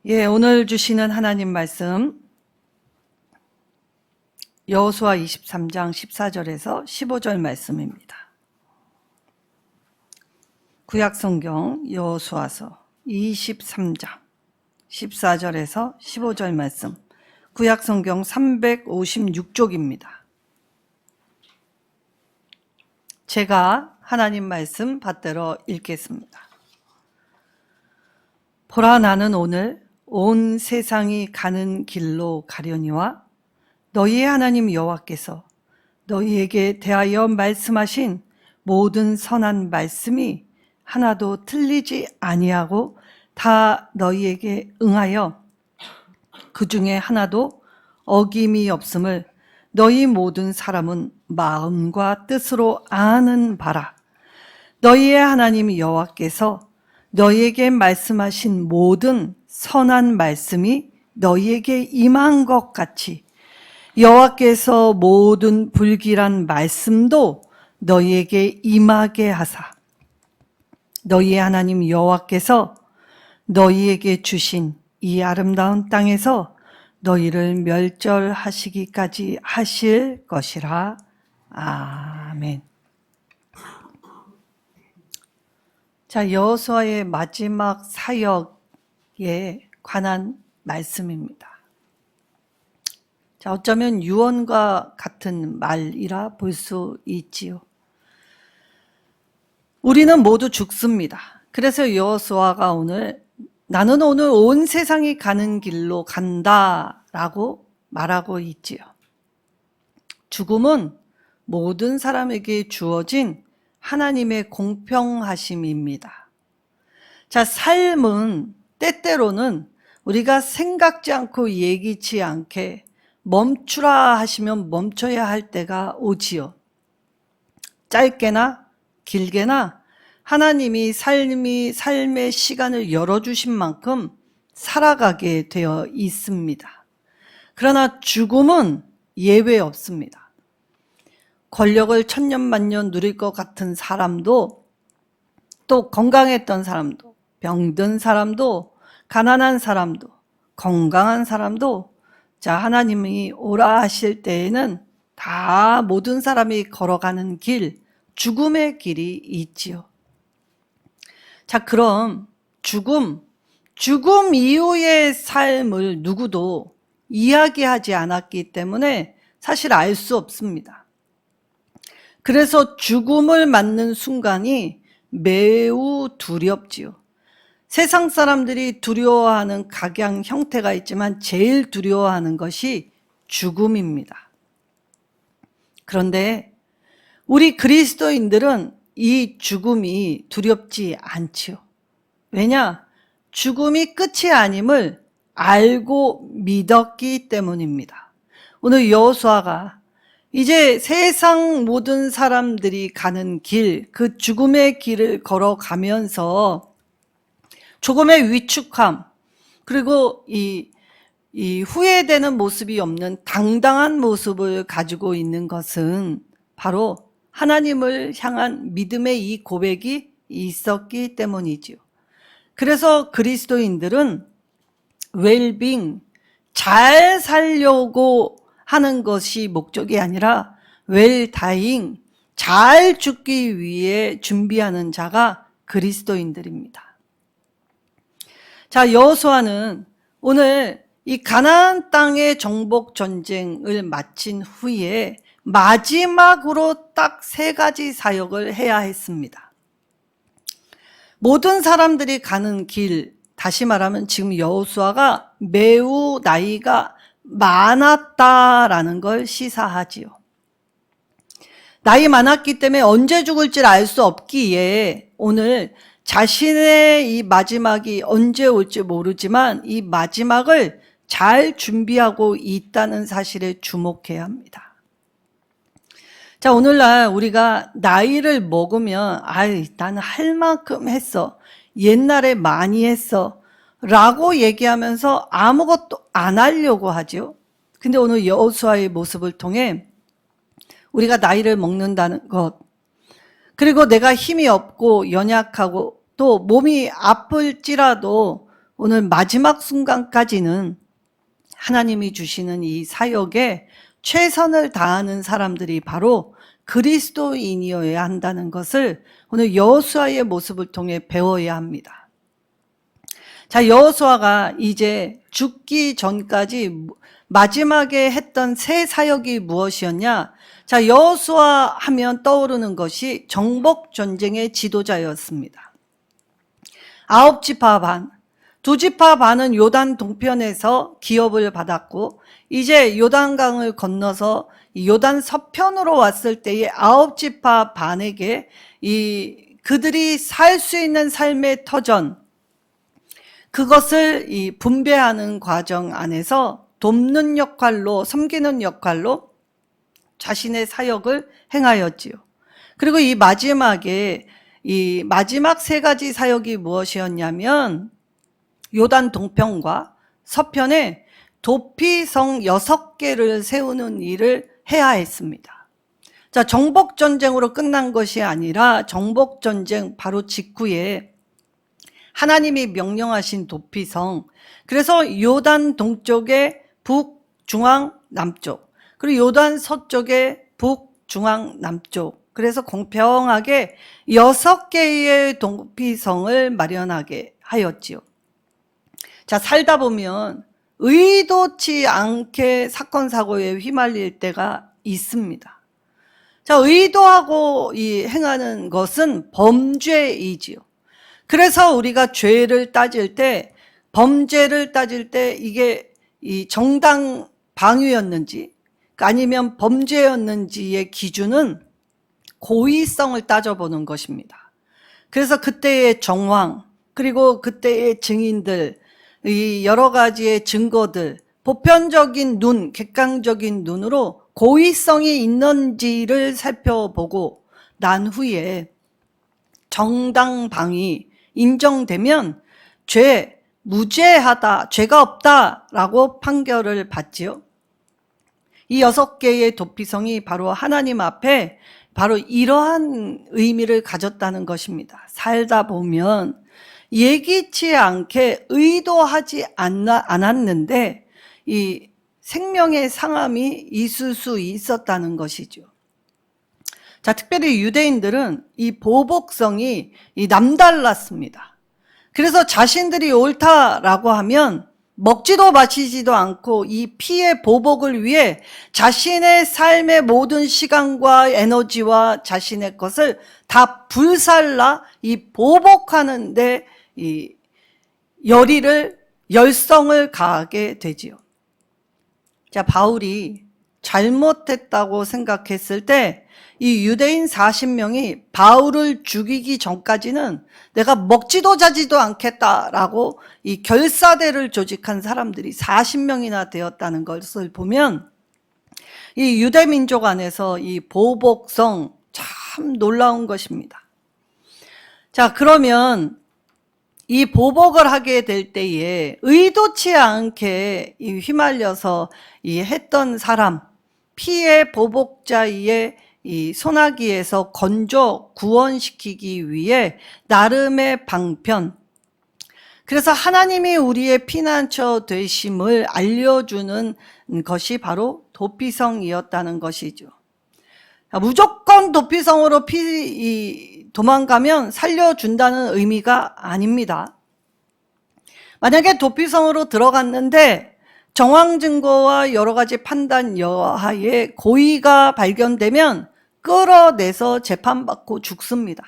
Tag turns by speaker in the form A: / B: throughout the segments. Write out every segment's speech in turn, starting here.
A: 오늘 주시는 하나님 말씀 여호수아 23장 14절에서 15절 말씀입니다. 구약성경 여호수아서 23장 14절에서 15절 말씀, 구약성경 356쪽입니다. 제가 하나님 말씀 받들어 읽겠습니다. 보라, 나는 오늘 온 세상이 가는 길로 가려니와 너희의 하나님 여호와께서 너희에게 대하여 말씀하신 모든 선한 말씀이 하나도 틀리지 아니하고 다 너희에게 응하여 그 중에 하나도 어김이 없음을 너희 모든 사람은 마음과 뜻으로 아는 바라. 너희의 하나님 여호와께서 너희에게 말씀하신 모든 선한 말씀이 너희에게 임한 것 같이 여호와께서 모든 불길한 말씀도 너희에게 임하게 하사 너희의 하나님 여호와께서 너희에게 주신 이 아름다운 땅에서 너희를 멸절하시기까지 하실 것이라. 아멘. 자, 여호수아의 마지막 사역에 관한 말씀입니다. 자, 어쩌면 유언과 같은 말이라 볼 수 있지요. 우리는 모두 죽습니다. 그래서 여호수아가 나는 오늘 온 세상이 가는 길로 간다라고 말하고 있지요. 죽음은 모든 사람에게 주어진 하나님의 공평하심입니다. 자, 삶은 때때로는 우리가 생각지 않고 예기치 않게 멈추라 하시면 멈춰야 할 때가 오지요. 짧게나 길게나 하나님이 삶의 시간을 열어주신 만큼 살아가게 되어 있습니다. 그러나 죽음은 예외 없습니다. 권력을 천년만년 누릴 것 같은 사람도, 또 건강했던 사람도, 병든 사람도, 가난한 사람도, 건강한 사람도, 자, 하나님이 오라 하실 때에는 다 모든 사람이 걸어가는 길, 죽음의 길이 있지요. 자, 그럼 죽음 이후의 삶을 누구도 이야기하지 않았기 때문에 사실 알 수 없습니다. 그래서 죽음을 맞는 순간이 매우 두렵지요. 세상 사람들이 두려워하는 각양 형태가 있지만 제일 두려워하는 것이 죽음입니다. 그런데 우리 그리스도인들은 이 죽음이 두렵지 않지요. 왜냐? 죽음이 끝이 아님을 알고 믿었기 때문입니다. 오늘 여호수아가 이제 세상 모든 사람들이 가는 길, 그 죽음의 길을 걸어가면서 조금의 위축함, 그리고 이 후회되는 모습이 없는 당당한 모습을 가지고 있는 것은 바로 하나님을 향한 믿음의 이 고백이 있었기 때문이지요. 그래서 그리스도인들은 웰빙, 잘 살려고 하는 것이 목적이 아니라 웰다잉, 잘 죽기 위해 준비하는 자가 그리스도인들입니다. 자, 여호수아는 오늘 이 가나안 땅의 정복 전쟁을 마친 후에 마지막으로 딱 3가지 사역을 해야 했습니다. 모든 사람들이 가는 길, 다시 말하면 지금 여호수아가 매우 나이가 많았다라는 걸 시사하지요. 나이 많았기 때문에 언제 죽을지 알 수 없기에 오늘 자신의 이 마지막이 언제 올지 모르지만 이 마지막을 잘 준비하고 있다는 사실에 주목해야 합니다. 자, 오늘날 우리가 나이를 먹으면 나는 할 만큼 했어, 옛날에 많이 했어 라고 얘기하면서 아무것도 안 하려고 하죠. 근데 오늘 여호수아의 모습을 통해 우리가 나이를 먹는다는 것, 그리고 내가 힘이 없고 연약하고 또 몸이 아플지라도 오늘 마지막 순간까지는 하나님이 주시는 이 사역에 최선을 다하는 사람들이 바로 그리스도인이어야 한다는 것을 오늘 여호수아의 모습을 통해 배워야 합니다. 자, 여호수아가 이제 죽기 전까지 마지막에 했던 새 사역이 무엇이었냐? 자, 여호수아 하면 떠오르는 것이 정복 전쟁의 지도자였습니다. 9지파 반, 2지파 반은 요단 동편에서 기업을 받았고, 이제 요단강을 건너서 요단 서편으로 왔을 때에 9지파 반에게 그들이 살 수 있는 삶의 터전, 그것을 분배하는 과정 안에서 돕는 역할로, 섬기는 역할로 자신의 사역을 행하였지요. 그리고 이 마지막 세 가지 사역이 무엇이었냐면 요단 동편과 서편에 도피성 6개를 세우는 일을 해야 했습니다. 자, 정복전쟁으로 끝난 것이 아니라 정복전쟁 바로 직후에 하나님이 명령하신 도피성, 그래서 요단 동쪽에 북, 중앙, 남쪽, 그리고 요단 서쪽에 북, 중앙, 남쪽, 그래서 공평하게 6개의 도피성을 마련하게 하였지요. 자, 살다 보면 의도치 않게 사건 사고에 휘말릴 때가 있습니다. 자, 의도하고 행하는 것은 범죄이지요. 그래서 우리가 죄를 따질 때, 범죄를 따질 때 이게 정당 방위였는지 아니면 범죄였는지의 기준은 고의성을 따져보는 것입니다. 그래서 그때의 정황, 그리고 그때의 증인들, 이 여러 가지의 증거들, 보편적인 눈, 객관적인 눈으로 고의성이 있는지를 살펴보고 난 후에 정당방위 인정되면 무죄하다, 죄가 없다라고 판결을 받지요. 이 6개의 도피성이 바로 하나님 앞에 바로 이러한 의미를 가졌다는 것입니다. 살다 보면 예기치 않게 의도하지 않았는데 이 생명의 상함이 있을 수 있었다는 것이죠. 자, 특별히 유대인들은 이 보복성이 남달랐습니다. 그래서 자신들이 옳다라고 하면 먹지도 마시지도 않고 이 피의 보복을 위해 자신의 삶의 모든 시간과 에너지와 자신의 것을 다 불살라 이 보복하는데 이 열성을 가하게 되지요. 자, 바울이 잘못했다고 생각했을 때 이 유대인 40명이 바울을 죽이기 전까지는 내가 먹지도 자지도 않겠다라고 이 결사대를 조직한 사람들이 40명이나 되었다는 것을 보면 이 유대 민족 안에서 이 보복성 참 놀라운 것입니다. 자, 그러면 이 보복을 하게 될 때에 의도치 않게 휘말려서 했던 사람, 피해 보복자의 이 소나기에서 구원시키기 위해 나름의 방편, 그래서 하나님이 우리의 피난처 되심을 알려주는 것이 바로 도피성이었다는 것이죠. 무조건 도피성으로 도망가면 살려준다는 의미가 아닙니다. 만약에 도피성으로 들어갔는데 정황 증거와 여러 가지 판단 여하에 고의가 발견되면 끌어내서 재판받고 죽습니다.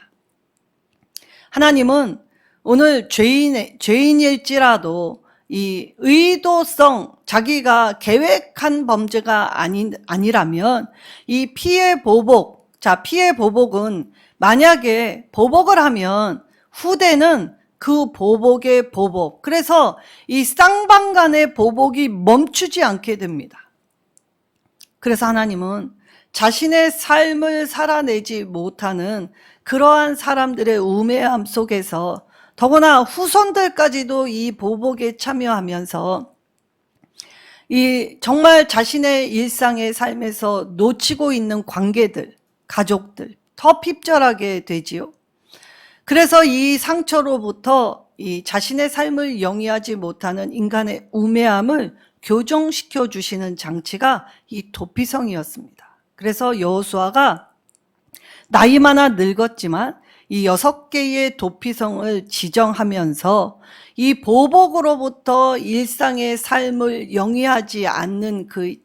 A: 하나님은 오늘 죄인일지라도 이 의도성, 자기가 계획한 범죄가 아니라면 이 피해 보복, 자, 피해 보복은 만약에 보복을 하면 후대는 그 보복의 보복, 그래서 이 쌍방간의 보복이 멈추지 않게 됩니다. 그래서 하나님은 자신의 삶을 살아내지 못하는 그러한 사람들의 우매함 속에서 더구나 후손들까지도 이 보복에 참여하면서 이 정말 자신의 일상의 삶에서 놓치고 있는 관계들, 가족들 더 핍절하게 되지요. 그래서 이 상처로부터 이 자신의 삶을 영위하지 못하는 인간의 우매함을 교정시켜 주시는 장치가 이 도피성이었습니다. 그래서 여호수아가 나이 많아 늙었지만 이 6개의 도피성을 지정하면서 이 보복으로부터 일상의 삶을 영위하지 않는 그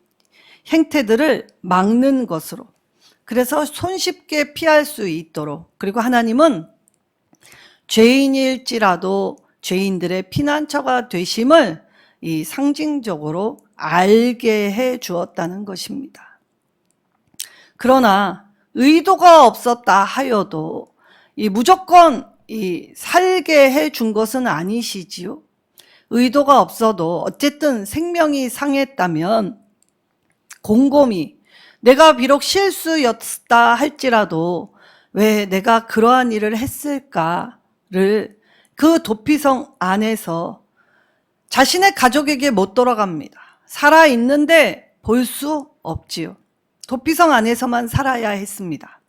A: 행태들을 막는 것으로, 그래서 손쉽게 피할 수 있도록, 그리고 하나님은 죄인일지라도 죄인들의 피난처가 되심을 이 상징적으로 알게 해 주었다는 것입니다. 그러나 의도가 없었다 하여도 이 무조건 이 살게 해 준 것은 아니시지요. 의도가 없어도 어쨌든 생명이 상했다면 곰곰이 내가 비록 실수였다 할지라도 왜 내가 그러한 일을 했을까를 그 도피성 안에서 자신의 가족에게 못 돌아갑니다. 살아있는데 볼 수 없지요. 도피성 안에서만 살아야 했습니다.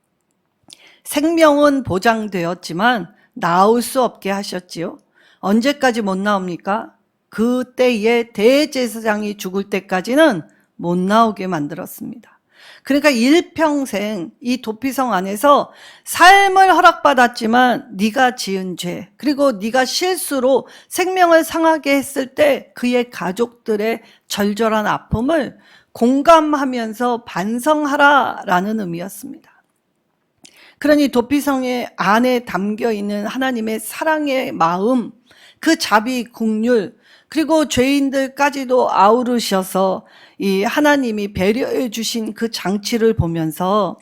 A: 생명은 보장되었지만 나올 수 없게 하셨지요. 언제까지 못 나옵니까? 그때에 대제사장이 죽을 때까지는 못 나오게 만들었습니다. 그러니까 일평생 이 도피성 안에서 삶을 허락받았지만 네가 지은 죄, 그리고 네가 실수로 생명을 상하게 했을 때 그의 가족들의 절절한 아픔을 공감하면서 반성하라라는 의미였습니다. 그러니 도피성의 안에 담겨 있는 하나님의 사랑의 마음, 그 자비, 긍휼, 그리고 죄인들까지도 아우르셔서 이 하나님이 배려해 주신 그 장치를 보면서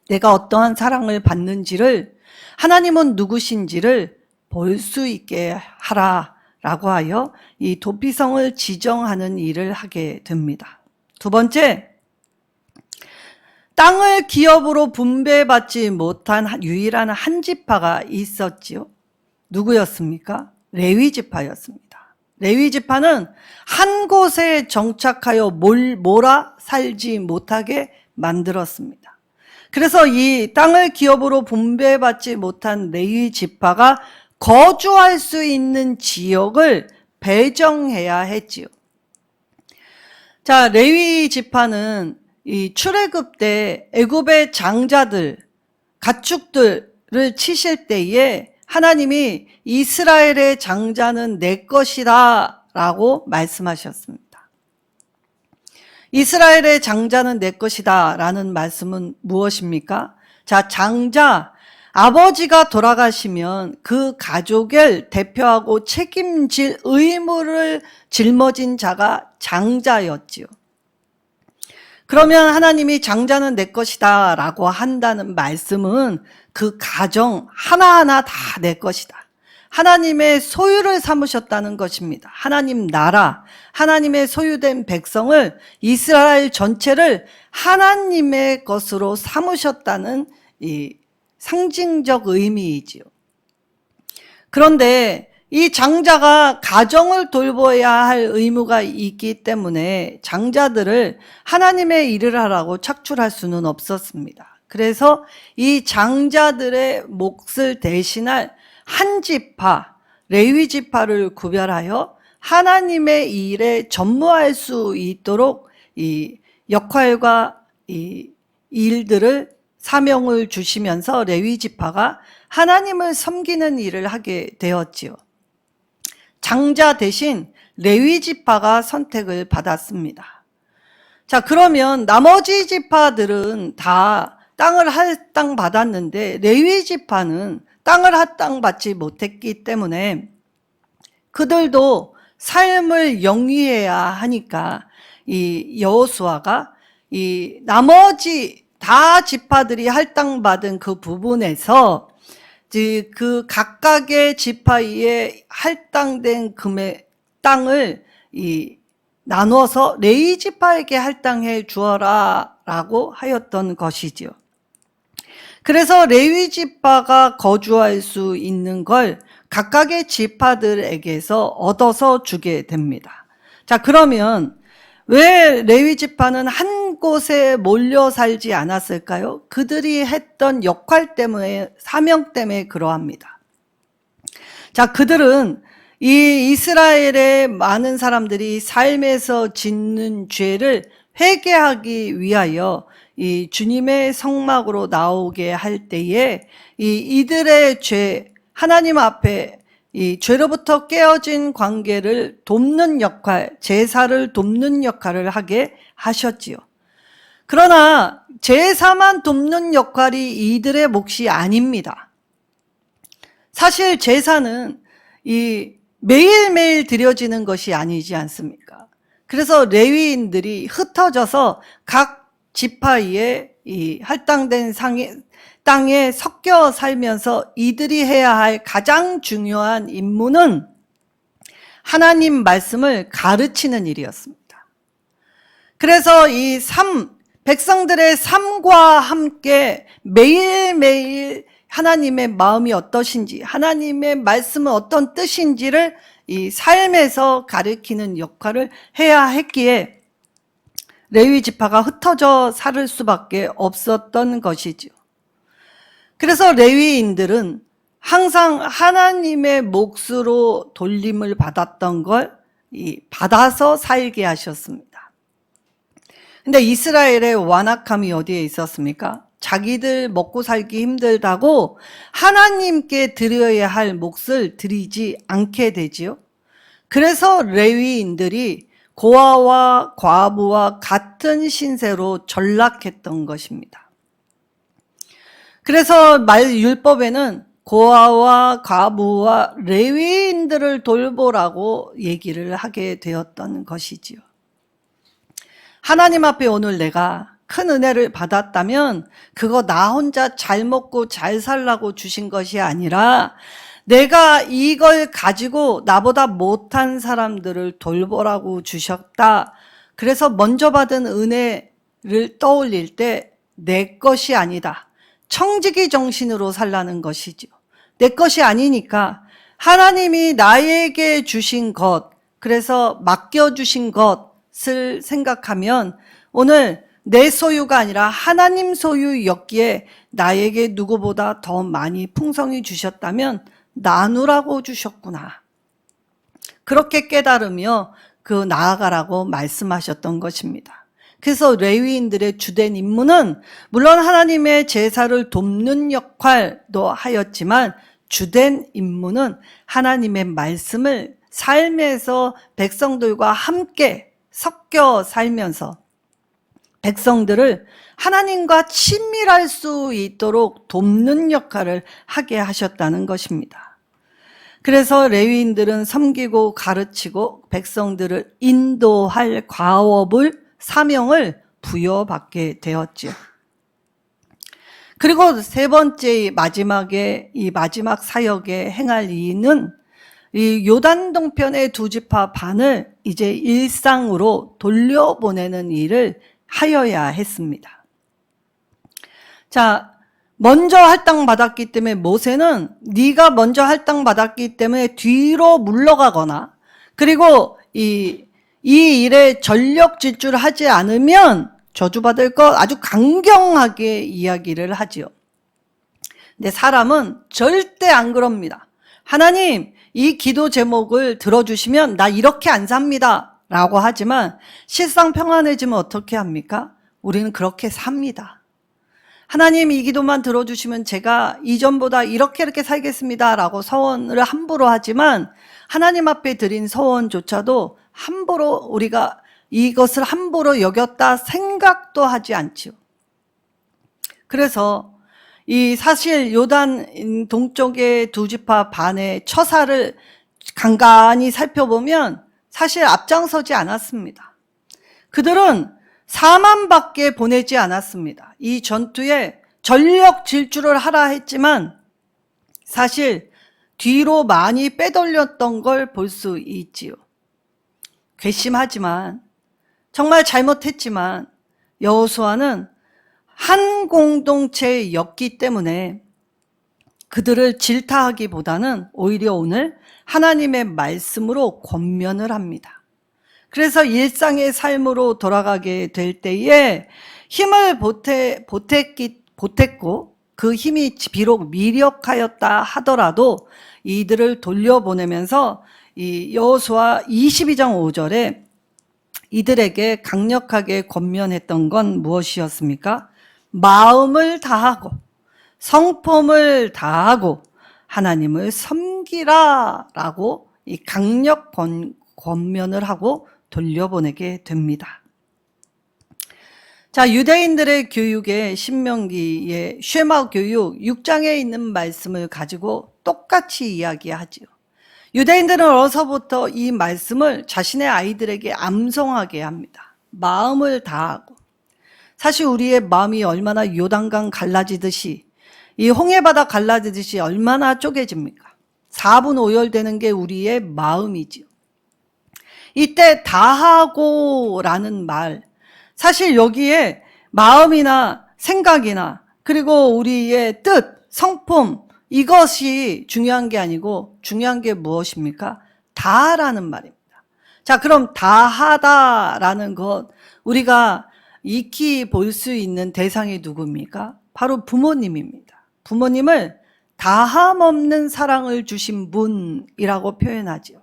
A: 내가 어떠한 사랑을 받는지를, 하나님은 누구신지를 볼 수 있게 하라라고 하여 이 도피성을 지정하는 일을 하게 됩니다. 두 번째, 땅을 기업으로 분배받지 못한 유일한 한 지파가 있었지요. 누구였습니까? 레위 지파였습니다. 레위 지파는 한 곳에 정착하여 몰아 살지 못하게 만들었습니다. 그래서 이 땅을 기업으로 분배받지 못한 레위 지파가 거주할 수 있는 지역을 배정해야 했지요. 자, 레위 지파는 이 출애굽 때 애굽의 장자들, 가축들을 치실 때에 하나님이 이스라엘의 장자는 내 것이다 라고 말씀하셨습니다. 이스라엘의 장자는 내 것이다 라는 말씀은 무엇입니까? 자, 장자, 아버지가 돌아가시면 그 가족을 대표하고 책임질 의무를 짊어진 자가 장자였지요. 그러면 하나님이 장자는 내 것이다 라고 한다는 말씀은 그 가정 하나하나 다 내 것이다. 하나님의 소유를 삼으셨다는 것입니다. 하나님 나라, 하나님의 소유된 백성을, 이스라엘 전체를 하나님의 것으로 삼으셨다는 이 상징적 의미이지요. 그런데 이 장자가 가정을 돌보아야 할 의무가 있기 때문에 장자들을 하나님의 일을 하라고 착출할 수는 없었습니다. 그래서 이 장자들의 몫을 대신할 한 지파, 레위 지파를 구별하여 하나님의 일에 전무할 수 있도록 이 역할과 이 일들을 사명을 주시면서 레위 지파가 하나님을 섬기는 일을 하게 되었지요. 장자 대신 레위 지파가 선택을 받았습니다. 자, 그러면 나머지 지파들은 다 땅을 할당 받았는데 레위 지파는 땅을 할당 받지 못했기 때문에 그들도 삶을 영위해야 하니까 이 여호수아가 이 나머지 다 지파들이 할당 받은 그 부분에서 그 각각의 지파에 할당된 금의 땅을 나눠서 레위 지파에게 할당해 주어라라고 하였던 것이지요. 그래서 레위 지파가 거주할 수 있는 걸 각각의 지파들에게서 얻어서 주게 됩니다. 자, 그러면 왜 레위 지파는 한 곳에 몰려 살지 않았을까요? 그들이 했던 역할 때문에, 사명 때문에 그러합니다. 자, 그들은 이 이스라엘의 많은 사람들이 삶에서 짓는 죄를 회개하기 위하여 이 주님의 성막으로 나오게 할 때에 이들의 죄, 하나님 앞에 이 죄로부터 깨어진 관계를 돕는 역할, 제사를 돕는 역할을 하게 하셨지요. 그러나 제사만 돕는 역할이 이들의 몫이 아닙니다. 사실 제사는 이 매일매일 드려지는 것이 아니지 않습니까? 그래서 레위인들이 흩어져서 각 지파에 이 할당된 땅에 섞여 살면서 이들이 해야 할 가장 중요한 임무는 하나님 말씀을 가르치는 일이었습니다. 그래서 백성들의 삶과 함께 매일매일 하나님의 마음이 어떠신지, 하나님의 말씀은 어떤 뜻인지를 이 삶에서 가르치는 역할을 해야 했기에 레위 지파가 흩어져 살 수밖에 없었던 것이죠. 그래서 레위인들은 항상 하나님의 몫으로 돌림을 받았던 걸 받아서 살게 하셨습니다. 근데 이스라엘의 완악함이 어디에 있었습니까? 자기들 먹고 살기 힘들다고 하나님께 드려야 할 몫을 드리지 않게 되지요. 그래서 레위인들이 고아와 과부와 같은 신세로 전락했던 것입니다. 그래서 율법에는 고아와 과부와 레위인들을 돌보라고 얘기를 하게 되었던 것이지요. 하나님 앞에 오늘 내가 큰 은혜를 받았다면 그거 나 혼자 잘 먹고 잘 살라고 주신 것이 아니라 내가 이걸 가지고 나보다 못한 사람들을 돌보라고 주셨다. 그래서 먼저 받은 은혜를 떠올릴 때 내 것이 아니다. 청지기 정신으로 살라는 것이죠. 내 것이 아니니까 하나님이 나에게 주신 것, 그래서 맡겨주신 것을 생각하면 오늘 내 소유가 아니라 하나님 소유였기에 나에게 누구보다 더 많이 풍성히 주셨다면 나누라고 주셨구나. 그렇게 깨달으며 나아가라고 말씀하셨던 것입니다. 그래서 레위인들의 주된 임무는 물론 하나님의 제사를 돕는 역할도 하였지만 주된 임무는 하나님의 말씀을 삶에서 백성들과 함께 섞여 살면서 백성들을 하나님과 친밀할 수 있도록 돕는 역할을 하게 하셨다는 것입니다. 그래서 레위인들은 섬기고 가르치고 백성들을 인도할 사명을 부여받게 되었죠. 그리고 세 번째 마지막 사역에 행할 이는 이 요단 동편의 두 지파 반을 이제 일상으로 돌려보내는 일을 하여야 했습니다. 자, 먼저 할당받았기 때문에 모세는 네가 먼저 할당받았기 때문에 뒤로 물러가거나 그리고 이 일에 전력 질주하지 않으면 저주받을 것 아주 강경하게 이야기를 하지요. 근데 사람은 절대 안 그럽니다. 하나님, 이 기도 제목을 들어주시면 나 이렇게 안 삽니다. 라고 하지만 실상 평안해지면 어떻게 합니까? 우리는 그렇게 삽니다. 하나님 이 기도만 들어주시면 제가 이전보다 이렇게 살겠습니다. 라고 서원을 함부로 하지만 하나님 앞에 드린 서원조차도 함부로 우리가 이것을 함부로 여겼다 생각도 하지 않지요. 그래서 사실 요단 동쪽의 두 지파 반의 처사를 간간히 살펴보면 사실 앞장서지 않았습니다. 그들은 4만밖에 보내지 않았습니다. 이 전투에 전력 질주를 하라 했지만 사실 뒤로 많이 빼돌렸던 걸 볼 수 있지요. 괘씸하지만 정말 잘못했지만 여호수아는 한 공동체였기 때문에 그들을 질타하기보다는 오히려 오늘 하나님의 말씀으로 권면을 합니다. 그래서 일상의 삶으로 돌아가게 될 때에 힘을 보탰고 그 힘이 비록 미력하였다 하더라도 이들을 돌려보내면서 이 여호수아 22장 5절에 이들에게 강력하게 권면했던 건 무엇이었습니까? 마음을 다하고 성품을 다하고 하나님을 섬기라 라고 이 강력 권면을 하고 돌려보내게 됩니다. 자, 유대인들의 교육에 신명기의 쉐마 교육 6장에 있는 말씀을 가지고 똑같이 이야기하지요. 유대인들은 어려서부터 이 말씀을 자신의 아이들에게 암송하게 합니다. 마음을 다하고. 사실 우리의 마음이 얼마나 요단강 갈라지듯이, 이 홍해바다 갈라지듯이 얼마나 쪼개집니까? 4분 오열되는 게 우리의 마음이지요. 이때 다하고라는 말, 사실 여기에 마음이나 생각이나 그리고 우리의 뜻, 성품, 이것이 중요한 게 아니고 중요한 게 무엇입니까? 다라는 말입니다. 자, 그럼 다하다라는 것, 우리가 익히 볼 수 있는 대상이 누굽니까? 바로 부모님입니다. 부모님을 다함없는 사랑을 주신 분이라고 표현하죠.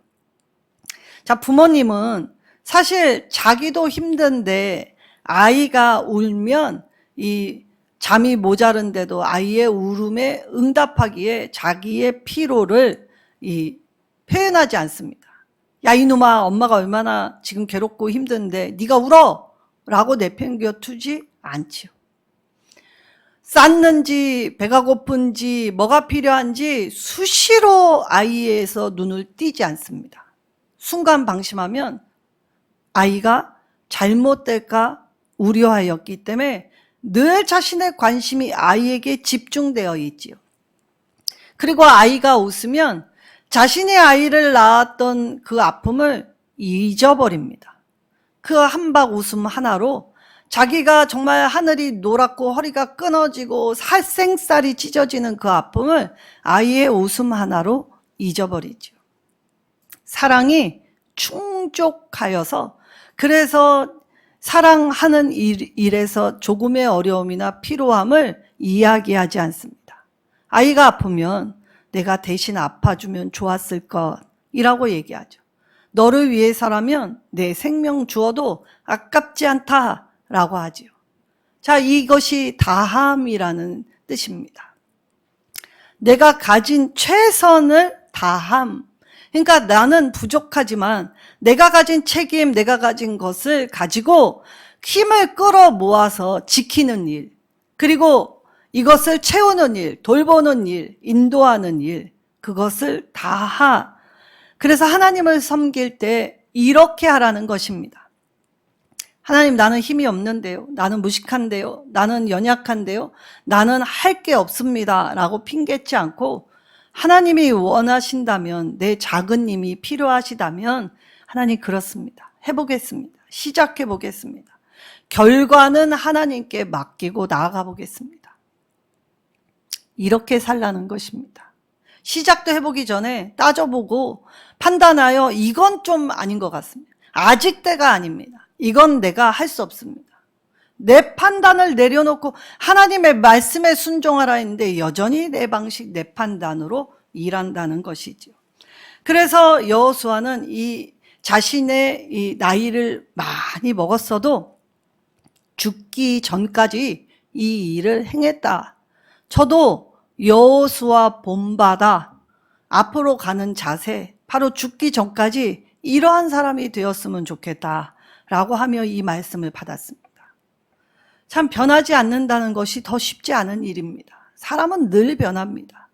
A: 자, 부모님은 사실 자기도 힘든데 아이가 울면 이 잠이 모자른데도 아이의 울음에 응답하기에 자기의 피로를 표현하지 않습니다. 야, 이놈아, 엄마가 얼마나 지금 괴롭고 힘든데 네가 울어! 라고 내팽겨투지 않지요. 쌌는지 배가 고픈지 뭐가 필요한지 수시로 아이에서 눈을 띄지 않습니다. 순간 방심하면 아이가 잘못될까 우려하였기 때문에 늘 자신의 관심이 아이에게 집중되어 있지요. 그리고 아이가 웃으면 자신의 아이를 낳았던 그 아픔을 잊어버립니다. 그 한박 웃음 하나로 자기가 정말 하늘이 노랗고 허리가 끊어지고 살생살이 찢어지는 그 아픔을 아이의 웃음 하나로 잊어버리죠. 사랑이 충족하여서, 그래서 사랑하는 일에서 조금의 어려움이나 피로함을 이야기하지 않습니다. 아이가 아프면 내가 대신 아파주면 좋았을 것이라고 얘기하죠. 너를 위해서라면 내 생명 주어도 아깝지 않다라고 하지요. 자, 이것이 다함이라는 뜻입니다. 내가 가진 최선을 다함. 그러니까 나는 부족하지만 내가 가진 책임, 내가 가진 것을 가지고 힘을 끌어 모아서 지키는 일, 그리고 이것을 채우는 일, 돌보는 일, 인도하는 일, 그것을 다하. 그래서 하나님을 섬길 때 이렇게 하라는 것입니다. 하나님, 나는 힘이 없는데요. 나는 무식한데요. 나는 연약한데요. 나는 할 게 없습니다. 라고 핑계치 않고 하나님이 원하신다면, 내 작은 힘이 필요하시다면 하나님 그렇습니다. 해보겠습니다. 시작해 보겠습니다. 결과는 하나님께 맡기고 나아가 보겠습니다. 이렇게 살라는 것입니다. 시작도 해보기 전에 따져보고 판단하여 이건 좀 아닌 것 같습니다. 아직 때가 아닙니다. 이건 내가 할 수 없습니다. 내 판단을 내려놓고 하나님의 말씀에 순종하라 했는데 여전히 내 방식, 내 판단으로 일한다는 것이죠. 그래서 여호수아는 이 자신의 이 나이를 많이 먹었어도 죽기 전까지 이 일을 행했다. 저도 여호수아 본받아 앞으로 가는 자세, 바로 죽기 전까지 이러한 사람이 되었으면 좋겠다라고 하며 이 말씀을 받았습니다. 참 변하지 않는다는 것이 더 쉽지 않은 일입니다. 사람은 늘 변합니다.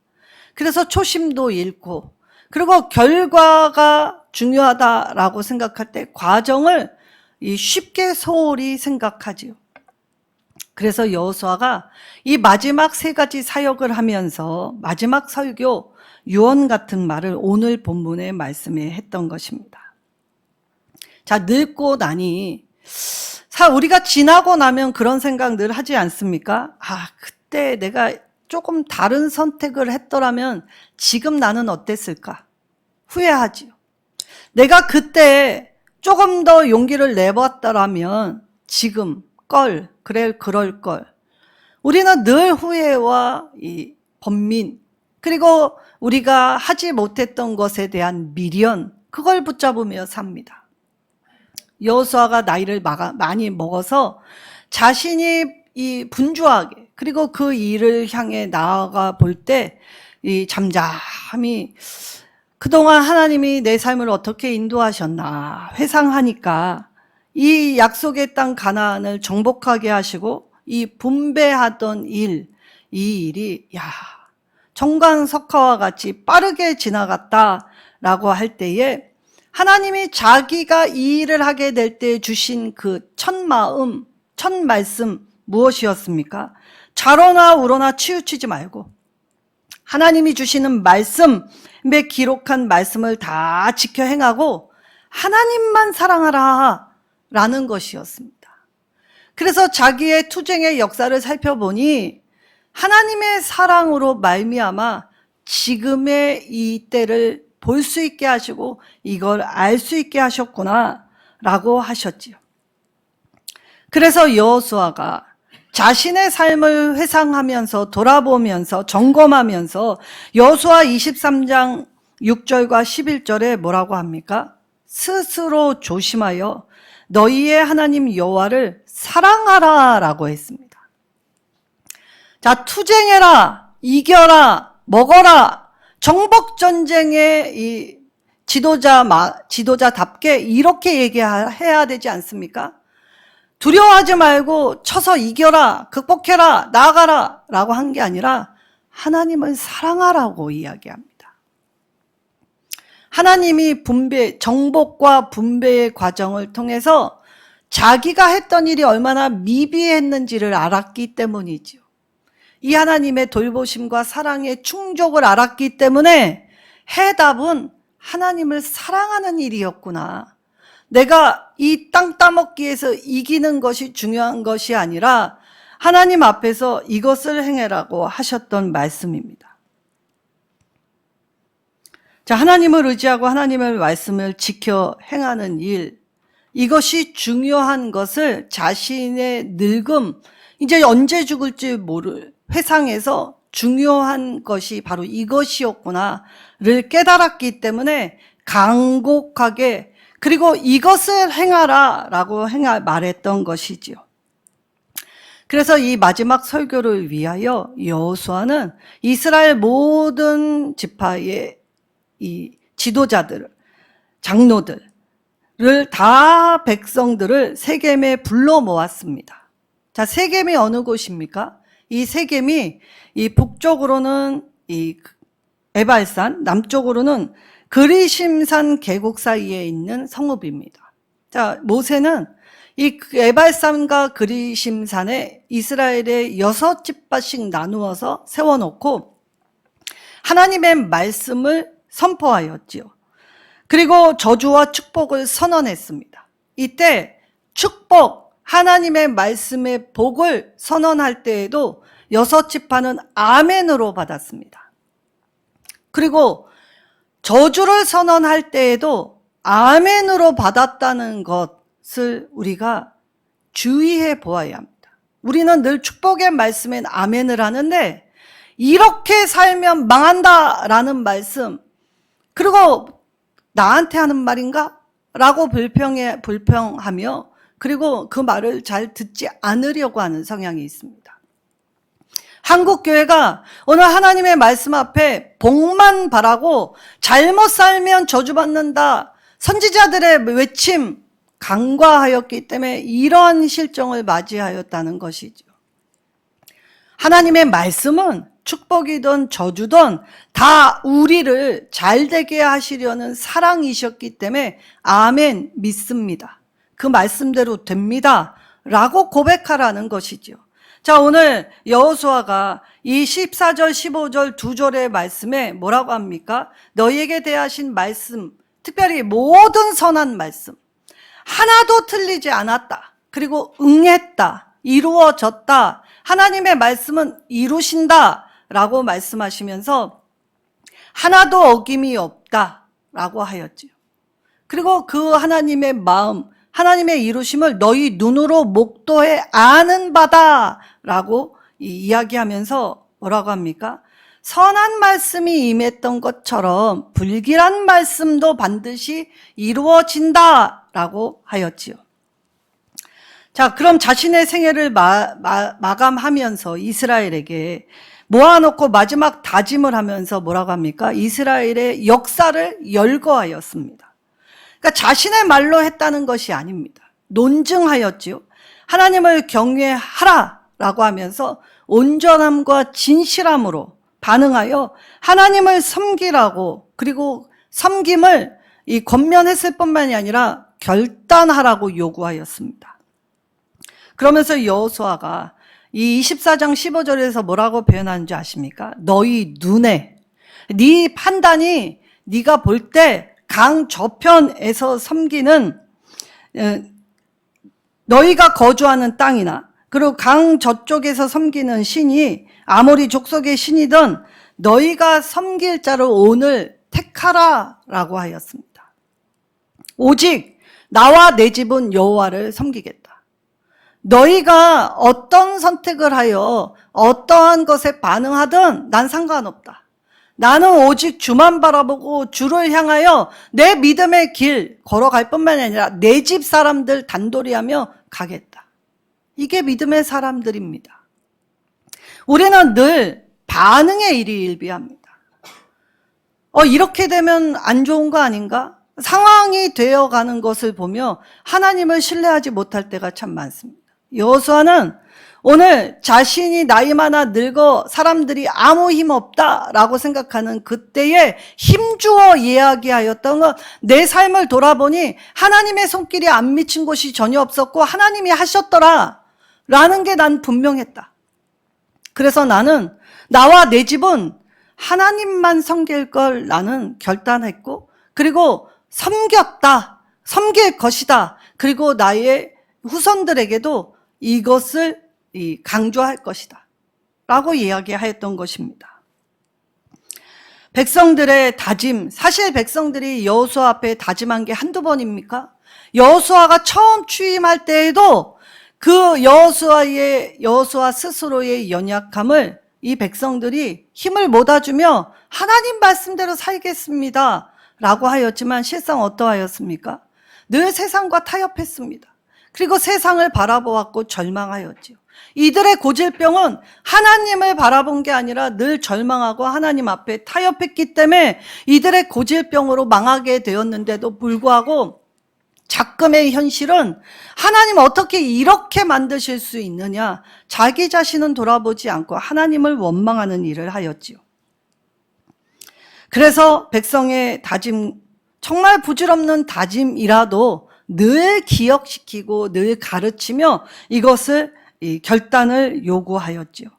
A: 그래서 초심도 잃고, 그리고 결과가 중요하다라고 생각할 때 과정을 쉽게 소홀히 생각하지요. 그래서 여호수아가 이 마지막 세 가지 사역을 하면서 마지막 설교, 유언 같은 말을 오늘 본문의 말씀에 했던 것입니다. 자, 늙고 나니 우리가 지나고 나면 그런 생각 늘 하지 않습니까? 아, 그때 내가 조금 다른 선택을 했더라면 지금 나는 어땠을까? 후회하지요. 내가 그때 조금 더 용기를 내봤더라면 지금 그럴 걸. 우리는 늘 후회와 이 번민, 그리고 우리가 하지 못했던 것에 대한 미련, 그걸 붙잡으며 삽니다. 여호수아가 나이를 많이 먹어서 자신이 이 분주하게, 그리고 그 일을 향해 나아가 볼 때 이 잠잠히 그동안 하나님이 내 삶을 어떻게 인도하셨나 회상하니까 이 약속의 땅 가나안을 정복하게 하시고 이 분배하던 이 일이 정광석화와 같이 빠르게 지나갔다라고 할 때에 하나님이 자기가 이 일을 하게 될 때 주신 그 첫 마음, 첫 말씀 무엇이었습니까? 좌로나 우로나 치우치지 말고 하나님이 주시는 말씀에 기록한 말씀을 다 지켜 행하고 하나님만 사랑하라 라는 것이었습니다. 그래서 자기의 투쟁의 역사를 살펴보니 하나님의 사랑으로 말미암아 지금의 이 때를 볼 수 있게 하시고 이걸 알 수 있게 하셨구나 라고 하셨지요. 그래서 여호수아가 자신의 삶을 회상하면서 돌아보면서 점검하면서 여호수아 23장 6절과 11절에 뭐라고 합니까? 스스로 조심하여 너희의 하나님 여호와를 사랑하라 라고 했습니다. 자, 투쟁해라, 이겨라, 먹어라, 정복전쟁의 이 지도자답게 이렇게 얘기해야 되지 않습니까? 두려워하지 말고 쳐서 이겨라, 극복해라, 나아가라 라고 한 게 아니라 하나님을 사랑하라고 이야기합니다. 하나님이 정복과 분배의 과정을 통해서 자기가 했던 일이 얼마나 미비했는지를 알았기 때문이지요. 이 하나님의 돌보심과 사랑의 충족을 알았기 때문에 해답은 하나님을 사랑하는 일이었구나. 내가 이 땅 따먹기에서 이기는 것이 중요한 것이 아니라 하나님 앞에서 이것을 행해라고 하셨던 말씀입니다. 자, 하나님을 의지하고 하나님의 말씀을 지켜 행하는 일, 이것이 중요한 것을 자신의 늙음, 이제 언제 죽을지 모를 회상에서 중요한 것이 바로 이것이었구나를 깨달았기 때문에 간곡하게 그리고 이것을 행하라 라고 말했던 것이지요. 그래서 이 마지막 설교를 위하여 여호수아는 이스라엘 모든 지파의 이 지도자들, 장로들을 다 백성들을 세겜에 불러 모았습니다. 자, 세겜이 어느 곳입니까? 이 세겜이 이 북쪽으로는 이 에발산, 남쪽으로는 그리심산 계곡 사이에 있는 성읍입니다. 자, 모세는 이 에발산과 그리심산에 이스라엘의 6지파씩 나누어서 세워놓고 하나님의 말씀을 선포하였지요. 그리고 저주와 축복을 선언했습니다. 이때 축복, 하나님의 말씀의 복을 선언할 때에도 6지파는 아멘으로 받았습니다. 그리고 저주를 선언할 때에도 아멘으로 받았다는 것을 우리가 주의해 보아야 합니다. 우리는 늘 축복의 말씀엔 아멘을 하는데 이렇게 살면 망한다라는 말씀, 그리고 나한테 하는 말인가? 라고 불평하며 그리고 그 말을 잘 듣지 않으려고 하는 성향이 있습니다. 한국교회가 오늘 하나님의 말씀 앞에 복만 바라고 잘못 살면 저주받는다, 선지자들의 외침 간과하였기 때문에 이러한 실정을 맞이하였다는 것이죠. 하나님의 말씀은 축복이든 저주든 다 우리를 잘되게 하시려는 사랑이셨기 때문에 아멘 믿습니다. 그 말씀대로 됩니다 라고 고백하라는 것이죠. 자, 오늘 여호수아가 이 14절 15절 두 절의 말씀에 뭐라고 합니까? 너희에게 대하신 말씀, 특별히 모든 선한 말씀 하나도 틀리지 않았다, 그리고 응했다, 이루어졌다, 하나님의 말씀은 이루신다 라고 말씀하시면서 하나도 어김이 없다 라고 하였지요. 그리고 그 하나님의 마음, 하나님의 이루심을 너희 눈으로 목도해 아는 바다 라고 이야기하면서 뭐라고 합니까? 선한 말씀이 임했던 것처럼 불길한 말씀도 반드시 이루어진다라고 하였지요. 자, 그럼 자신의 생애를 마감하면서 이스라엘에게 모아놓고 마지막 다짐을 하면서 뭐라고 합니까? 이스라엘의 역사를 열거하였습니다. 그러니까 자신의 말로 했다는 것이 아닙니다. 논증하였지요. 하나님을 경외하라라고 하면서 온전함과 진실함으로 반응하여 하나님을 섬기라고, 그리고 섬김을 권면했을 뿐만이 아니라 결단하라고 요구하였습니다. 그러면서 여호수아가 이 24장 15절에서 뭐라고 표현하는지 아십니까? 너희 눈에, 네 판단이 네가 볼 때 강 저편에서 섬기는 너희가 거주하는 땅이나 그리고 강 저쪽에서 섬기는 신이 아모리 족속의 신이든 너희가 섬길 자를 오늘 택하라라고 하였습니다. 오직 나와 내 집은 여호와를 섬기겠다. 너희가 어떤 선택을 하여 어떠한 것에 반응하든 난 상관없다. 나는 오직 주만 바라보고 주를 향하여 내 믿음의 길 걸어갈 뿐만이 아니라 내 집 사람들 단돌이 하며 가겠다. 이게 믿음의 사람들입니다. 우리는 늘 반응의 일이 일비합니다. 이렇게 되면 안 좋은 거 아닌가? 상황이 되어가는 것을 보며 하나님을 신뢰하지 못할 때가 참 많습니다. 여호수아는 오늘 자신이 나이 많아 늙어 사람들이 아무 힘 없다라고 생각하는 그때에 힘주어 이야기하였던 것, 내 삶을 돌아보니 하나님의 손길이 안 미친 곳이 전혀 없었고 하나님이 하셨더라 라는 게 난 분명했다. 그래서 나는 나와 내 집은 하나님만 섬길 걸 나는 결단했고, 그리고 섬길 것이다. 그리고 나의 후손들에게도 이것을 강조할 것이다 라고 이야기하였던 것입니다. 백성들의 다짐, 사실 백성들이 여호수아 앞에 다짐한 게 한두 번입니까? 여호수아가 처음 취임할 때에도 그 여호수아 스스로의 연약함을 이 백성들이 힘을 모아주며 하나님 말씀대로 살겠습니다 라고 하였지만 실상 어떠하였습니까? 늘 세상과 타협했습니다. 그리고 세상을 바라보았고 절망하였지요. 이들의 고질병은 하나님을 바라본 게 아니라 늘 절망하고 하나님 앞에 타협했기 때문에 이들의 고질병으로 망하게 되었는데도 불구하고 작금의 현실은 하나님 어떻게 이렇게 만드실 수 있느냐, 자기 자신은 돌아보지 않고 하나님을 원망하는 일을 하였지요. 그래서 백성의 다짐, 정말 부질없는 다짐이라도 늘 기억시키고 늘 가르치며 이것을 결단을 요구하였지요.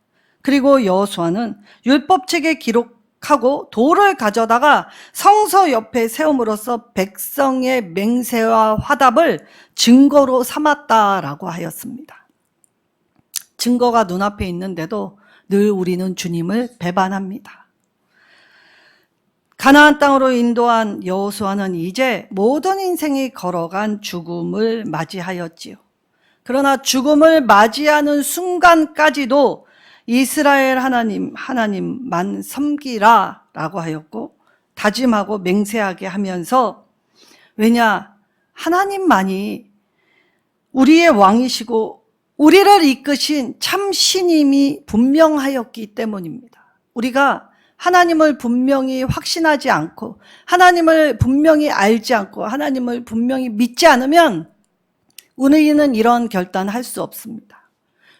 A: 그리고 여호수아는 율법책에 기록하고 돌을 가져다가 성소 옆에 세움으로써 백성의 맹세와 화답을 증거로 삼았다라고 하였습니다. 증거가 눈앞에 있는데도 늘 우리는 주님을 배반합니다. 가나안 땅으로 인도한 여호수아는 이제 모든 인생이 걸어간 죽음을 맞이하였지요. 그러나 죽음을 맞이하는 순간까지도 이스라엘 하나님만 섬기라 라고 하였고 다짐하고 맹세하게 하면서, 왜냐, 하나님만이 우리의 왕이시고 우리를 이끄신 참 신임이 분명하였기 때문입니다. 우리가 하나님을 분명히 확신하지 않고 하나님을 분명히 알지 않고 하나님을 분명히 믿지 않으면 우리는 이런 결단할 수 없습니다.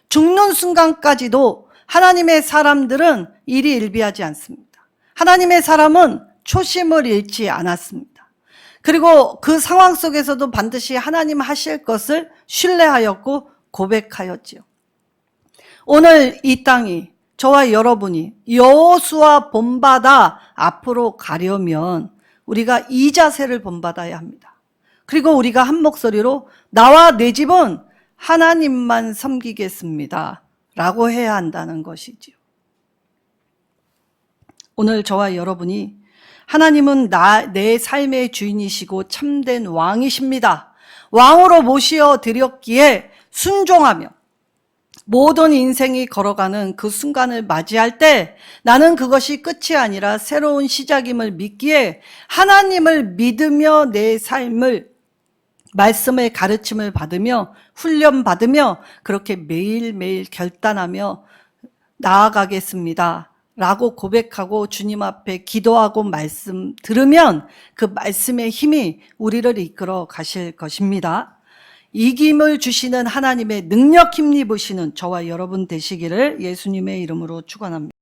A: 죽는 순간까지도 하나님의 사람들은 일이 일비하지 않습니다. 하나님의 사람은 초심을 잃지 않았습니다. 그리고 그 상황 속에서도 반드시 하나님 하실 것을 신뢰하였고 고백하였지요. 오늘 이 땅이, 저와 여러분이 여호수아 본받아 앞으로 가려면 우리가 이 자세를 본받아야 합니다. 그리고 우리가 한 목소리로 나와 내 집은 하나님만 섬기겠습니다 라고 해야 한다는 것이지요. 오늘 저와 여러분이 하나님은 내 삶의 주인이시고 참된 왕이십니다. 왕으로 모시어 드렸기에 순종하며 모든 인생이 걸어가는 그 순간을 맞이할 때 나는 그것이 끝이 아니라 새로운 시작임을 믿기에 하나님을 믿으며 내 삶을 말씀의 가르침을 받으며 훈련받으며 그렇게 매일매일 결단하며 나아가겠습니다. 라고 고백하고 주님 앞에 기도하고 말씀 들으면 그 말씀의 힘이 우리를 이끌어 가실 것입니다. 이김을 주시는 하나님의 능력 힘입으시는 저와 여러분 되시기를 예수님의 이름으로 축원합니다.